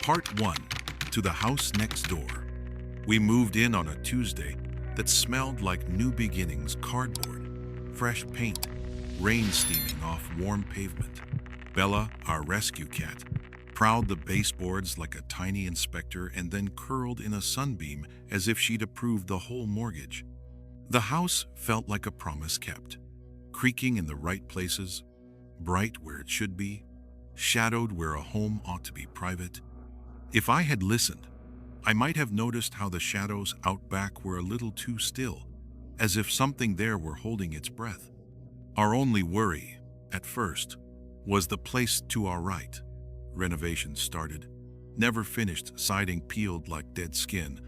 Part 1. To the house next door. We moved in on a Tuesday that smelled like new beginnings cardboard, fresh paint, rain steaming off warm pavement. Bella, our rescue cat, prowled the baseboards like a tiny inspector and then curled in a sunbeam as if she'd approved the whole mortgage. The house felt like a promise kept, creaking in the right places, bright where it should be, shadowed where a home ought to be private. If I had listened, I might have noticed how the shadows out back were a little too still, as if something there were holding its breath. Our only worry, at first, was the place to our right. Renovations started, never finished, siding peeled like dead skin,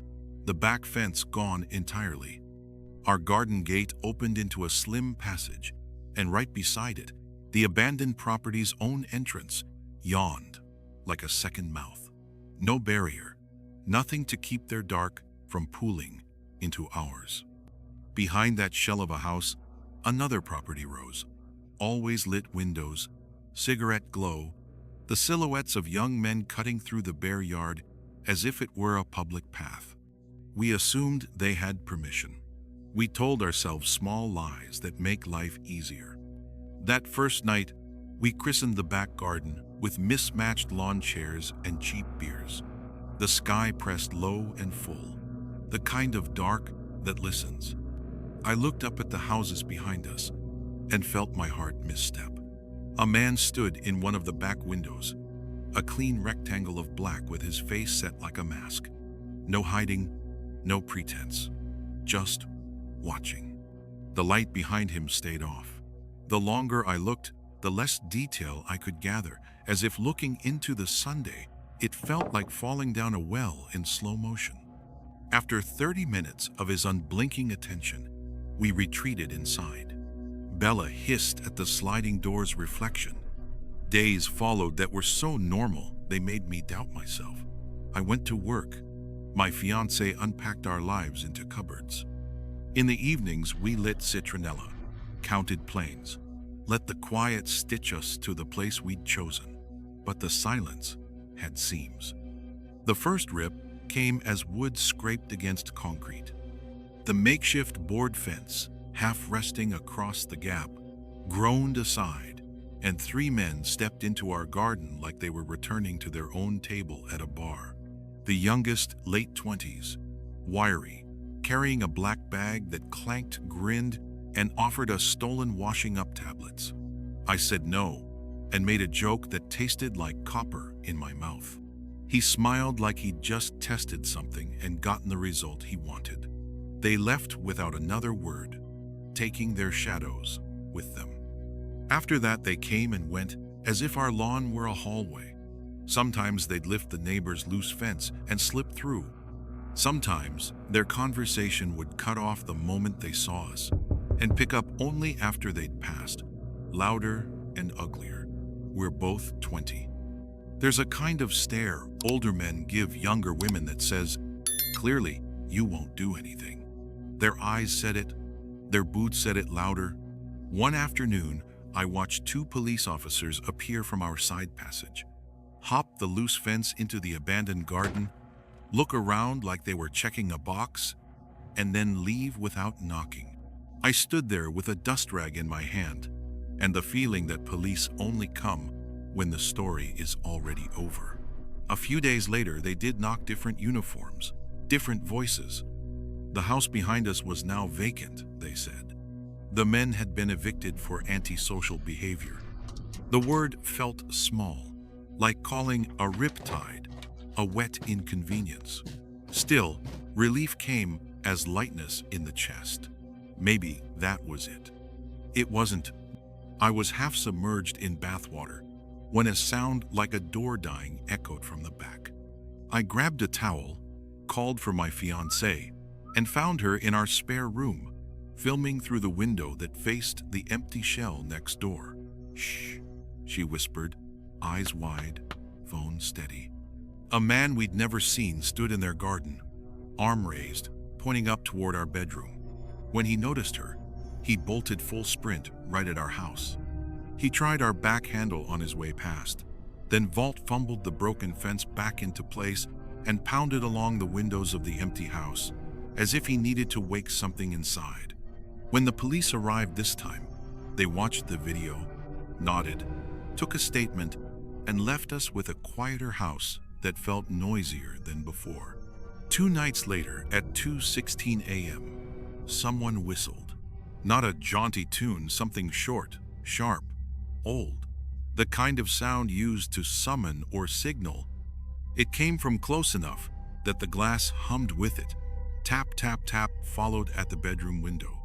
the back fence gone entirely. Our garden gate opened into a slim passage, and right beside it, the abandoned property's own entrance yawned like a second mouth. No barrier, nothing to keep their dark from pooling into ours. Behind that shell of a house, another property rose, always lit windows, cigarette glow, the silhouettes of young men cutting through the bare yard as if it were a public path. We assumed they had permission. We told ourselves small lies that make life easier. That first night, we christened the back garden with mismatched lawn chairs and cheap beers. The sky pressed low and full, the kind of dark that listens. I looked up at the houses behind us and felt my heart misstep. A man stood in one of the back windows, a clean rectangle of black with his face set like a mask. No hiding, no pretense, just watching. The light behind him stayed off. The longer I looked, the less detail I could gather, as if looking into the Sunday, it felt like falling down a well in slow motion. After 30 minutes of his unblinking attention, we retreated inside. Bella hissed at the sliding door's reflection. Days followed that were so normal, they made me doubt myself. I went to work. My fiancé unpacked our lives into cupboards. In the evenings, we lit citronella, counted planes, let the quiet stitch us to the place we'd chosen. But the silence had seams. The first rip came as wood scraped against concrete. The makeshift board fence, half resting across the gap, groaned aside, and 3 men stepped into our garden like they were returning to their own table at a bar. The youngest, late 20s, wiry, carrying a black bag that clanked, grinned, and offered us stolen washing up tablets. I said no, and made a joke that tasted like copper in my mouth. He smiled like he'd just tested something and gotten the result he wanted. They left without another word, taking their shadows with them. After that, they came and went as if our lawn were a hallway. Sometimes they'd lift the neighbor's loose fence and slip through. Sometimes their conversation would cut off the moment they saw us and pick up only after they'd passed, louder and uglier. We're both 20. There's a kind of stare older men give younger women that says, clearly, you won't do anything. Their eyes said it, their boots said it louder. One afternoon, I watched 2 police officers appear from our side passage, hop the loose fence into the abandoned garden, look around like they were checking a box, and then leave without knocking. I stood there with a dust rag in my hand, and the feeling that police only come when the story is already over. A few days later, they did knock, different uniforms, different voices. The house behind us was now vacant, they said. The men had been evicted for antisocial behavior. The word felt small, like calling a riptide a wet inconvenience. Still, relief came as lightness in the chest. Maybe that was it. It wasn't. I was half submerged in bathwater when a sound like a door dying echoed from the back. I grabbed a towel, called for my fiancée, and found her in our spare room, filming through the window that faced the empty shell next door. "Shh," she whispered, eyes wide, phone steady. A man we'd never seen stood in their garden, arm raised, pointing up toward our bedroom. When he noticed her, he bolted full sprint right at our house. He tried our back handle on his way past, Then Vault fumbled the broken fence back into place and pounded along the windows of the empty house, as if he needed to wake something inside. When the police arrived this time, they watched the video, nodded, took a statement, and left us with a quieter house that felt noisier than before. 2 nights later, at 2:16 a.m., someone whistled. Not a jaunty tune, something short, sharp, old. The kind of sound used to summon or signal. It came from close enough that the glass hummed with it. Tap, tap, tap followed at the bedroom window.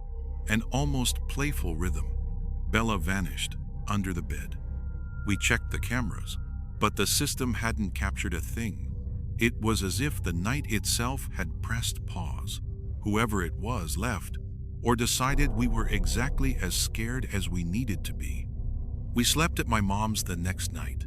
An almost playful rhythm. Bella vanished under the bed. We checked the cameras, but the system hadn't captured a thing. It was as if the night itself had pressed pause. Whoever it was left, or decided we were exactly as scared as we needed to be. We slept at my mom's the next night.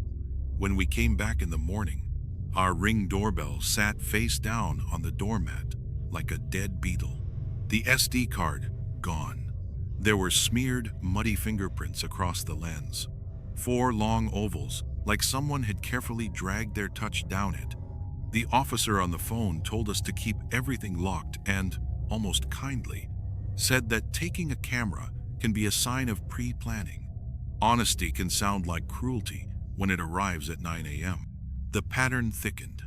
When we came back in the morning, our Ring doorbell sat face down on the doormat like a dead beetle. The SD card gone. There were smeared, muddy fingerprints across the lens. 4 long ovals, like someone had carefully dragged their touch down it. The officer on the phone told us to keep everything locked and, almost kindly, said that taking a camera can be a sign of pre-planning. Honesty can sound like cruelty when it arrives at 9 a.m. The pattern thickened.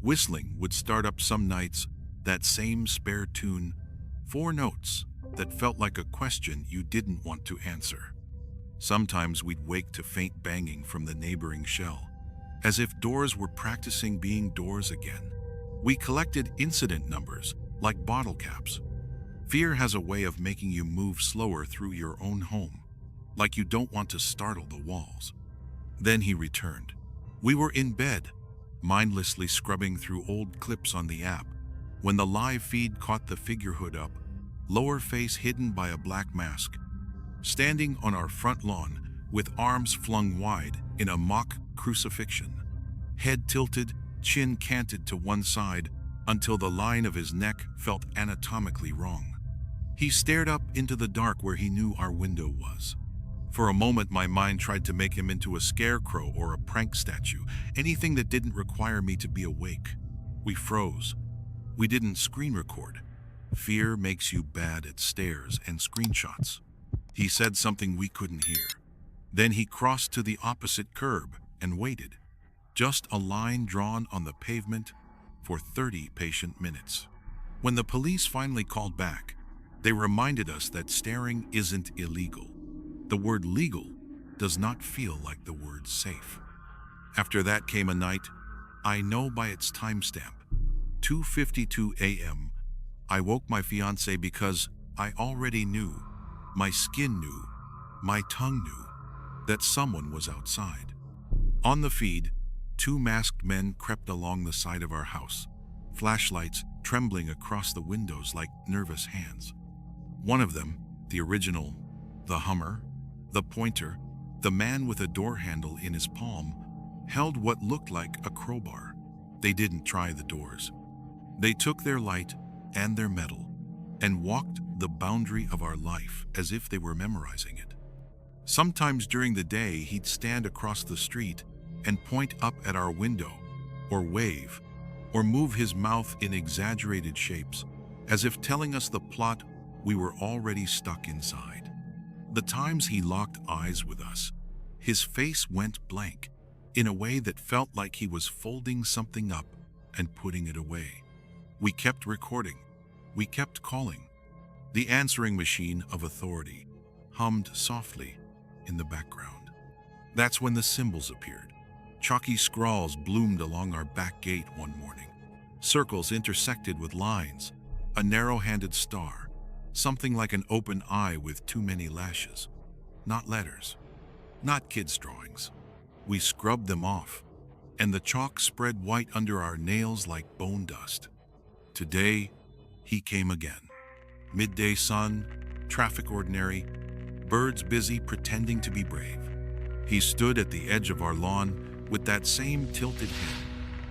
Whistling would start up some nights, that same spare tune, 4 notes that felt like a question you didn't want to answer. Sometimes we'd wake to faint banging from the neighboring shell, as if doors were practicing being doors again. We collected incident numbers like bottle caps. Fear has a way of making you move slower through your own home, like you don't want to startle the walls. Then he returned. We were in bed, mindlessly scrubbing through old clips on the app, when the live feed caught the figure hood up, lower face hidden by a black mask, standing on our front lawn with arms flung wide in a mock crucifixion, head tilted, chin canted to one side until the line of his neck felt anatomically wrong. He stared up into the dark where he knew our window was. For a moment, my mind tried to make him into a scarecrow or a prank statue, anything that didn't require me to be awake. We froze. We didn't screen record. Fear makes you bad at stares and screenshots. He said something we couldn't hear. Then he crossed to the opposite curb and waited. Just a line drawn on the pavement for 30 patient minutes. When the police finally called back, they reminded us that staring isn't illegal. The word legal does not feel like the word safe. After that came a night I know by its timestamp, 2:52 a.m. I woke my fiance because I already knew, my skin knew, my tongue knew, that someone was outside. On the feed, 2 masked men crept along the side of our house, flashlights trembling across the windows like nervous hands. One of them, the original, the Hummer, the pointer, the man with a door handle in his palm, held what looked like a crowbar. They didn't try the doors. They took their light and their metal and walked the boundary of our life as if they were memorizing it. Sometimes during the day, he'd stand across the street and point up at our window, or wave, or move his mouth in exaggerated shapes, as if telling us the plot we were already stuck inside. The times he locked eyes with us, his face went blank, in a way that felt like he was folding something up and putting it away. We kept recording. We kept calling. The answering machine of authority hummed softly in the background. That's when the symbols appeared. Chalky scrawls bloomed along our back gate one morning. Circles intersected with lines, a narrow-handed star, something like an open eye with too many lashes. Not letters, not kids' drawings. We scrubbed them off, and the chalk spread white under our nails like bone dust. Today, he came again. Midday sun, traffic ordinary, birds busy pretending to be brave. He stood at the edge of our lawn with that same tilted head,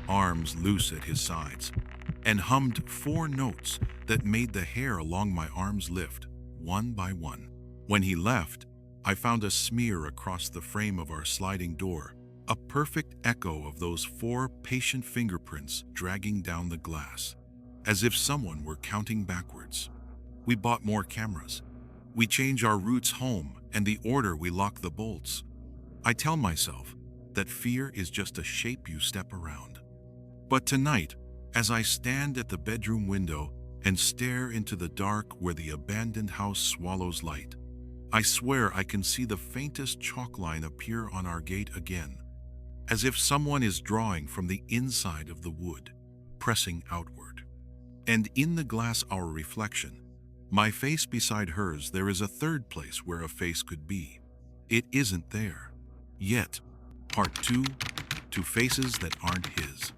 arms loose at his sides, and hummed 4 notes that made the hair along my arms lift, one by one. When he left, I found a smear across the frame of our sliding door a perfect echo of those 4 patient fingerprints dragging down the glass, as if someone were counting backwards. We bought more cameras. We change our routes home and the order we lock the bolts. I tell myself that fear is just a shape you step around. But tonight, as I stand at the bedroom window and stare into the dark where the abandoned house swallows light, I swear I can see the faintest chalk line appear on our gate again, as if someone is drawing from the inside of the wood, pressing outward. And in the glass, our reflection, my face beside hers, there is a third place where a face could be. It isn't there. Yet, part 2, to faces that aren't his.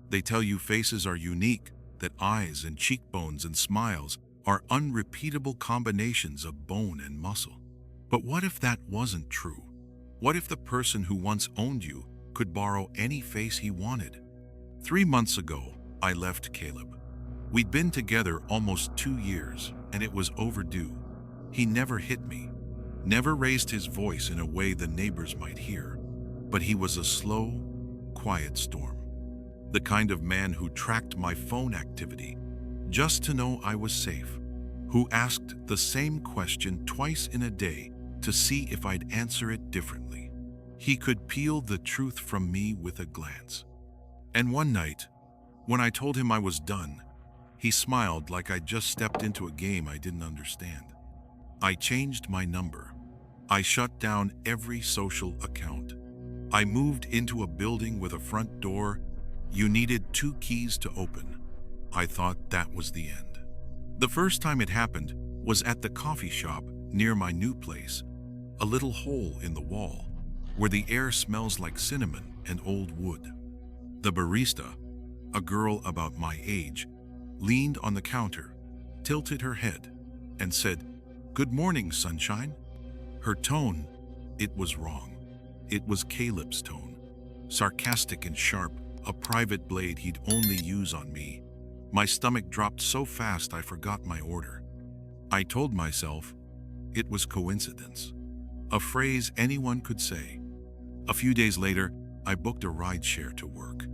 They tell you faces are unique, that eyes and cheekbones and smiles are unrepeatable combinations of bone and muscle. But what if that wasn't true? What if the person who once owned you could borrow any face he wanted? 3 months ago, I left Caleb. We'd been together almost 2 years, and it was overdue. He never hit me, never raised his voice in a way the neighbors might hear, but he was a slow, quiet storm. The kind of man who tracked my phone activity just to know I was safe, who asked the same question twice in a day to see if I'd answer it differently. He could peel the truth from me with a glance. And one night, when I told him I was done, he smiled like I'd just stepped into a game I didn't understand. I changed my number. I shut down every social account. I moved into a building with a front door you needed 2 keys to open. I thought that was the end. The first time it happened was at the coffee shop near my new place, a little hole in the wall where the air smells like cinnamon and old wood. The barista, a girl about my age, leaned on the counter, tilted her head, and said, "Good morning, sunshine." Her tone, it was wrong. It was Caleb's tone, sarcastic and sharp, a private blade he'd only use on me. My stomach dropped so fast I forgot my order. I told myself it was coincidence, a phrase anyone could say. A few days later, I booked a rideshare to work.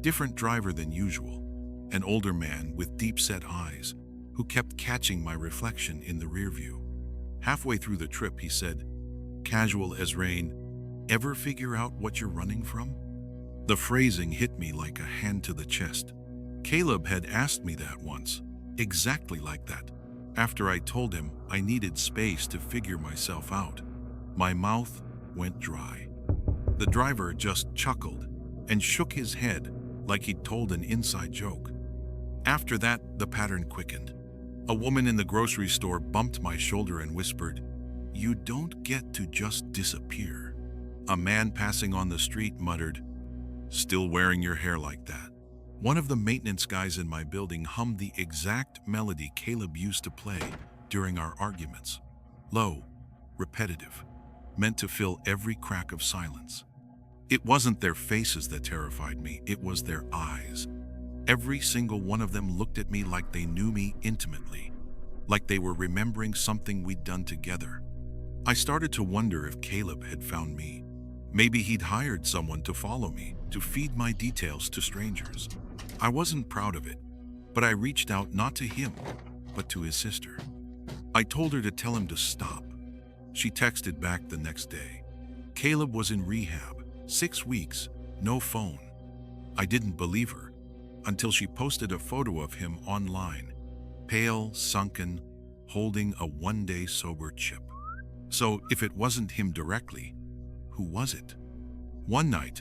Different driver than usual, an older man with deep-set eyes who kept catching my reflection in the rear view. Halfway through the trip, he said, casual as rain, "Ever figure out what you're running from?" The phrasing hit me like a hand to the chest. Caleb had asked me that once, exactly like that, after I told him I needed space to figure myself out. My mouth went dry. The driver just chuckled and shook his head like he'd told an inside joke. After that, the pattern quickened. A woman in the grocery store bumped my shoulder and whispered, "You don't get to just disappear." A man passing on the street muttered, "Still wearing your hair like that." One of the maintenance guys in my building hummed the exact melody Caleb used to play during our arguments. Low, repetitive, meant to fill every crack of silence. It wasn't their faces that terrified me, it was their eyes. Every single one of them looked at me like they knew me intimately, like they were remembering something we'd done together. I started to wonder if Caleb had found me. Maybe he'd hired someone to follow me, to feed my details to strangers. I wasn't proud of it, but I reached out not to him, but to his sister. I told her to tell him to stop. She texted back the next day. Caleb was in rehab, 6 weeks, no phone. I didn't believe her until she posted a photo of him online, pale, sunken, holding a one-day sober chip. So if it wasn't him directly, who was it? One night,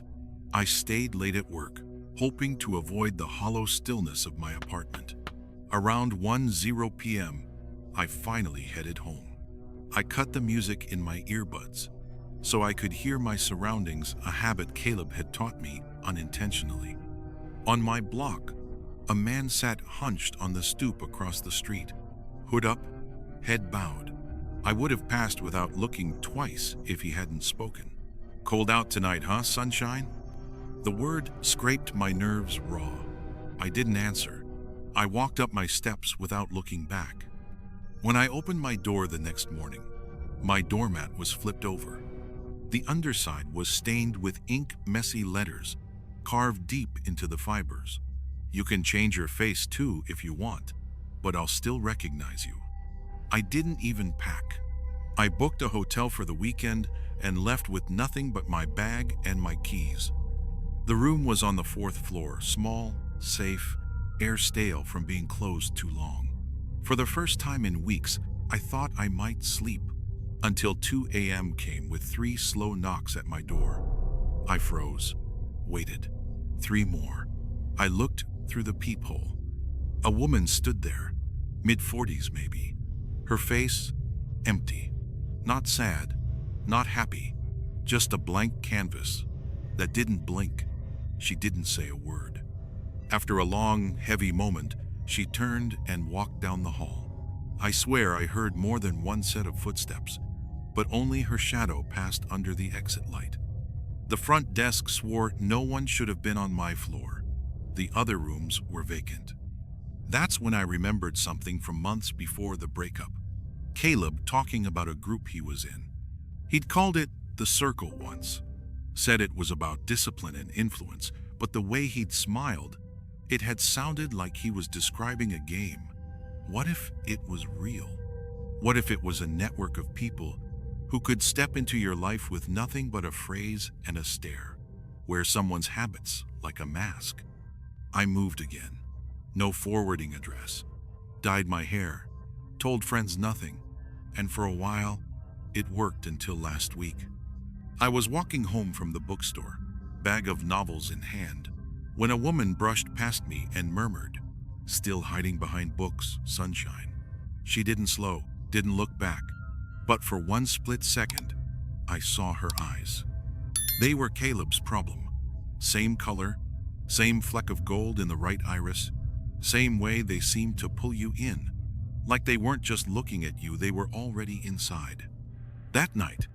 I stayed late at work, hoping to avoid the hollow stillness of my apartment. Around 1:00 p.m., I finally headed home. I cut the music in my earbuds so I could hear my surroundings, a habit Caleb had taught me unintentionally. On my block, a man sat hunched on the stoop across the street, hood up, head bowed. I would have passed without looking twice if he hadn't spoken. "Cold out tonight, huh, sunshine?" The word scraped my nerves raw. I didn't answer. I walked up my steps without looking back. When I opened my door the next morning, my doormat was flipped over. The underside was stained with ink-messy letters, carved deep into the fibers. "You can change your face too if you want, but I'll still recognize you." I didn't even pack. I booked a hotel for the weekend and left with nothing but my bag and my keys. The room was on the 4th floor, small, safe, air stale from being closed too long. For the first time in weeks, I thought I might sleep, until 2 a.m. came with 3 slow knocks at my door. I froze, waited. 3 more. I looked through the peephole. A woman stood there, mid-40s maybe. Her face, empty. Not sad, not happy, just a blank canvas that didn't blink. She didn't say a word. After a long, heavy moment, she turned and walked down the hall. I swear I heard more than one set of footsteps, but only her shadow passed under the exit light. The front desk swore no one should have been on my floor. The other rooms were vacant. That's when I remembered something from months before the breakup. Caleb talking about a group he was in. He'd called it the Circle once. Said it was about discipline and influence, but the way he'd smiled, it had sounded like he was describing a game. What if it was real? What if it was a network of people who could step into your life with nothing but a phrase and a stare, wear someone's habits like a mask? I moved again. No forwarding address. Dyed my hair. Told friends nothing. And for a while, it worked until last week. I was walking home from the bookstore, bag of novels in hand, when a woman brushed past me and murmured, still hiding behind books, sunshine. She didn't slow, didn't look back, but for one split second, I saw her eyes. They were Caleb's problem. Same color, same fleck of gold in the right iris, same way they seemed to pull you in. Like they weren't just looking at you, they were already inside. That night,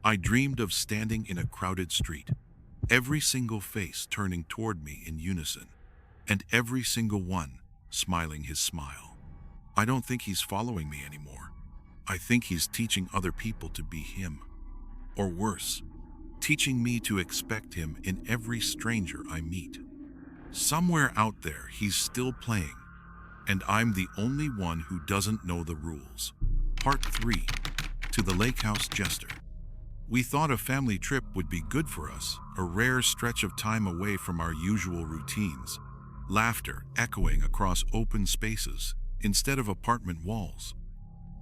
I dreamed of standing in a crowded street, every single face turning toward me in unison, and every single one smiling his smile. I don't think he's following me anymore. I think he's teaching other people to be him. Or worse, teaching me to expect him in every stranger I meet. Somewhere out there, he's still playing, and I'm the only one who doesn't know the rules. Part 3. To the Lake House Jester. We thought a family trip would be good for us, a rare stretch of time away from our usual routines. Laughter echoing across open spaces instead of apartment walls.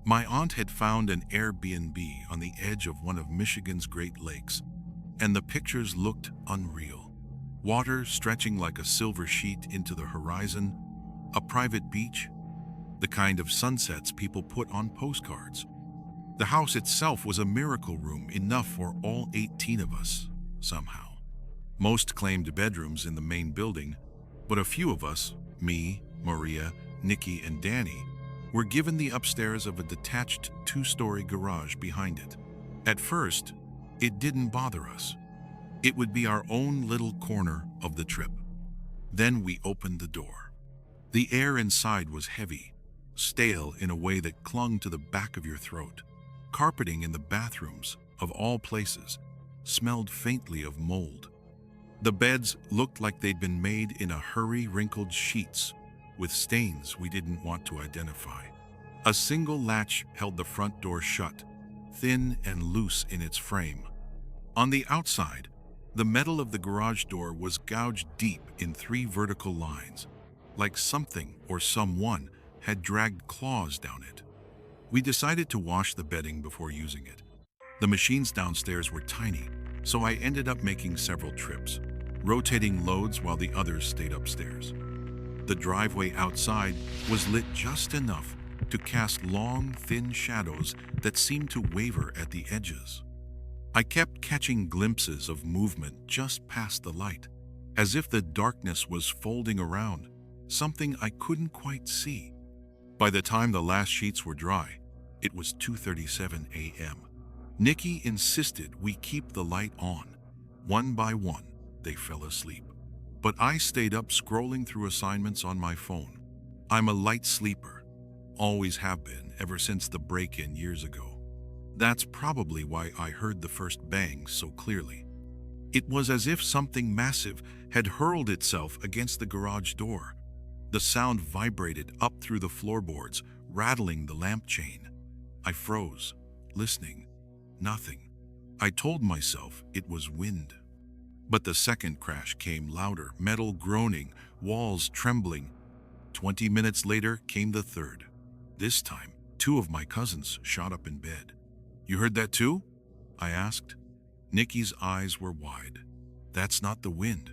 My aunt had found an Airbnb on the edge of one of Michigan's Great Lakes, and the pictures looked unreal. Water stretching like a silver sheet into the horizon, a private beach, the kind of sunsets people put on postcards. The house itself was a miracle room, enough for all 18 of us, somehow. Most claimed bedrooms in the main building, but a few of us, me, Maria, Nikki, and Danny, were given the upstairs of a detached 2-story garage behind it. At first, it didn't bother us. It would be our own little corner of the trip. Then we opened the door. The air inside was heavy, stale in a way that clung to the back of your throat. Carpeting in the bathrooms, of all places, smelled faintly of mold. The beds looked like they'd been made in a hurry, wrinkled sheets with stains we didn't want to identify. A single latch held the front door shut, thin and loose in its frame. On the outside, the metal of the garage door was gouged deep in 3 vertical lines, like something or someone had dragged claws down it. We decided to wash the bedding before using it. The machines downstairs were tiny, so I ended up making several trips, rotating loads while the others stayed upstairs. The driveway outside was lit just enough to cast long, thin shadows that seemed to waver at the edges. I kept catching glimpses of movement just past the light, as if the darkness was folding around, something I couldn't quite see. By the time the last sheets were dry, it was 2:37 a.m. Nikki insisted we keep the light on. One by one, they fell asleep. But I stayed up scrolling through assignments on my phone. I'm a light sleeper. Always have been, ever since the break-in years ago. That's probably why I heard the first bang so clearly. It was as if something massive had hurled itself against the garage door. The sound vibrated up through the floorboards, rattling the lamp chain. I froze, listening. Nothing. I told myself it was wind. But the second crash came louder, metal groaning, walls trembling. 20 minutes later came the third. This time, two of my cousins shot up in bed. "You heard that too?" I asked. Nikki's eyes were wide. "That's not the wind."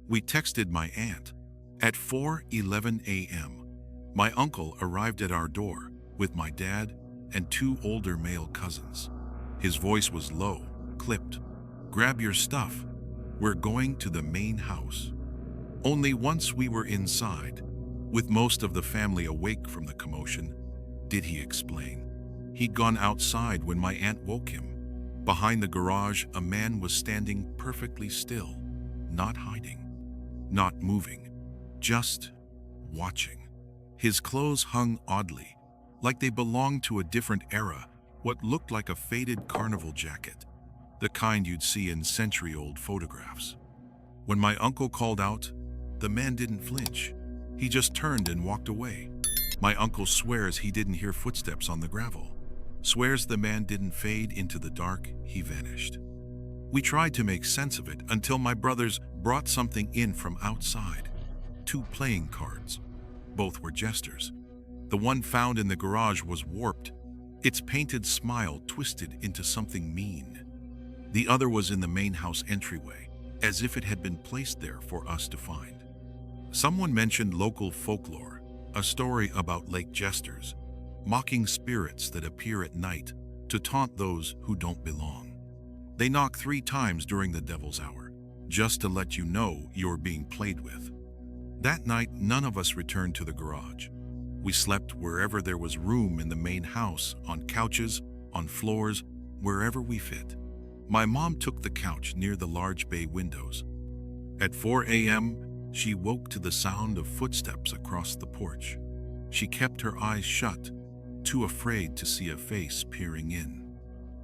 We texted my aunt. At 4:11 a.m., my uncle arrived at our door with my dad and two older male cousins. His voice was low, clipped. "Grab your stuff. We're going to the main house." Only once we were inside, with most of the family awake from the commotion, did he explain. He'd gone outside when my aunt woke him. Behind the garage, a man was standing perfectly still, not hiding, not moving, just watching. His clothes hung oddly, like they belonged to a different era, what looked like a faded carnival jacket, the kind you'd see in century-old photographs. When my uncle called out, the man didn't flinch. He just turned and walked away. My uncle swears he didn't hear footsteps on the gravel. Swears the man didn't fade into the dark, he vanished. We tried to make sense of it until my brothers brought something in from outside. 2 playing cards. Both were jesters. The one found in the garage was warped, its painted smile twisted into something mean. The other was in the main house entryway, as if it had been placed there for us to find. Someone mentioned local folklore, a story about lake jesters, mocking spirits that appear at night to taunt those who don't belong. They knock 3 times during the devil's hour, just to let you know you're being played with. That night, none of us returned to the garage. We slept wherever there was room in the main house, on couches, on floors, wherever we fit. My mom took the couch near the large bay windows. At 4 a.m., she woke to the sound of footsteps across the porch. She kept her eyes shut, too afraid to see a face peering in.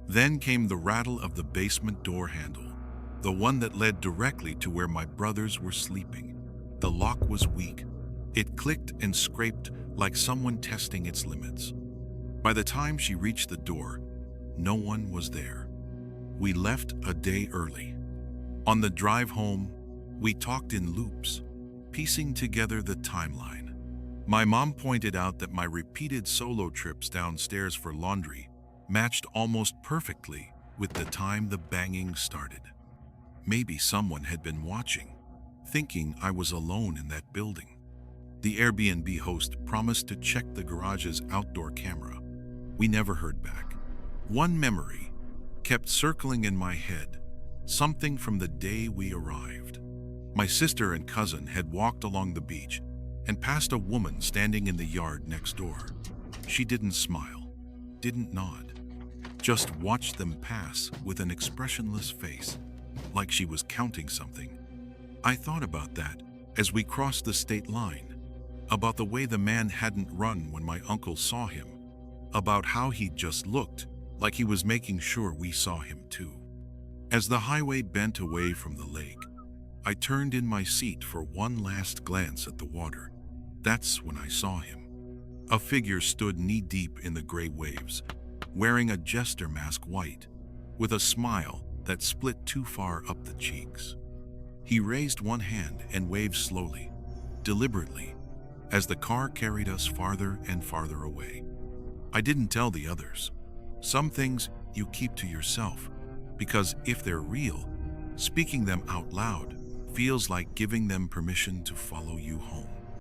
Then came the rattle of the basement door handle, the one that led directly to where my brothers were sleeping. The lock was weak. It clicked and scraped like someone testing its limits. By the time she reached the door, no one was there. We left a day early. On the drive home, we talked in loops, piecing together the timeline. My mom pointed out that my repeated solo trips downstairs for laundry matched almost perfectly with the time the banging started. Maybe someone had been watching, thinking I was alone in that building. The Airbnb host promised to check the garage's outdoor camera. We never heard back. One memory kept circling in my head, something from the day we arrived. My sister and cousin had walked along the beach and passed a woman standing in the yard next door. She didn't smile, didn't nod, just watched them pass with an expressionless face, like she was counting something. I thought about that as we crossed the state line, about the way the man hadn't run when my uncle saw him, about how he just looked like he was making sure we saw him too. As the highway bent away from the lake, I turned in my seat for one last glance at the water. That's when I saw him. A figure stood knee-deep in the gray waves, wearing a jester mask white, with a smile that split too far up the cheeks. He raised one hand and waved slowly, deliberately, as the car carried us farther and farther away. I didn't tell the others. Some things you keep to yourself, because if they're real, speaking them out loud feels like giving them permission to follow you home.